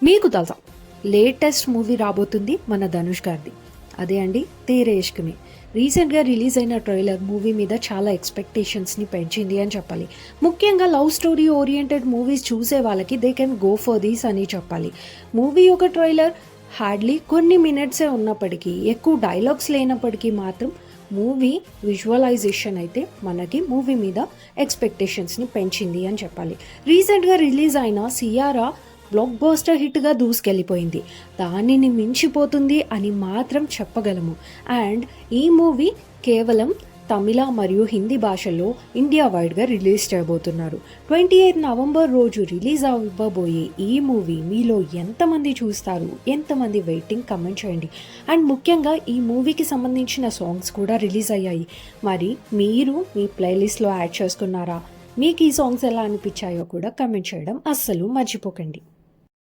మీకు తెలుసా latest movie రాబోతుంది మన ధనుష్ గారిది. అదే అండి తేరే ఇష్క్ మే. రీసెంట్గా రిలీజ్ అయిన ట్రైలర్ మూవీ మీద చాలా ఎక్స్పెక్టేషన్స్ని పెంచింది అని చెప్పాలి. ముఖ్యంగా లవ్ స్టోరీ ఓరియంటెడ్ మూవీస్ చూసే వాళ్ళకి they can go for these అని చెప్పాలి. మూవీ ఒక ట్రైలర్ హార్డ్లీ కొన్ని మినిట్సే ఉన్నప్పటికీ, ఎక్కువ డైలాగ్స్ లేనప్పటికీ మాత్రం మూవీ విజువలైజేషన్ అయితే మనకి మూవీ మీద ఎక్స్పెక్టేషన్స్ని పెంచింది అని చెప్పాలి. రీసెంట్గా రిలీజ్ అయిన సియారా బ్లాక్ బస్టర్ హిట్గా దూసుకెళ్ళిపోయింది. దానిని మించిపోతుంది అని మాత్రం చెప్పగలము. అండ్ ఈ మూవీ కేవలం తమిళ మరియు హిందీ భాషల్లో ఇండియా వైడ్గా రిలీజ్ చేయబోతున్నారు. 28 నవంబర్ రోజు రిలీజ్ అవ్వబోయే ఈ మూవీ మీలో ఎంతమంది చూస్తారు, ఎంతమంది వెయిటింగ్, కమెంట్ చేయండి. అండ్ ముఖ్యంగా ఈ మూవీకి సంబంధించిన సాంగ్స్ కూడా రిలీజ్ అయ్యాయి. మరి మీరు మీ ప్లేలిస్ట్లో యాడ్ చేసుకున్నారా? మీకు ఈ సాంగ్స్ ఎలా అనిపించాయో కూడా కమెంట్ చేయడం అస్సలు మర్చిపోకండి.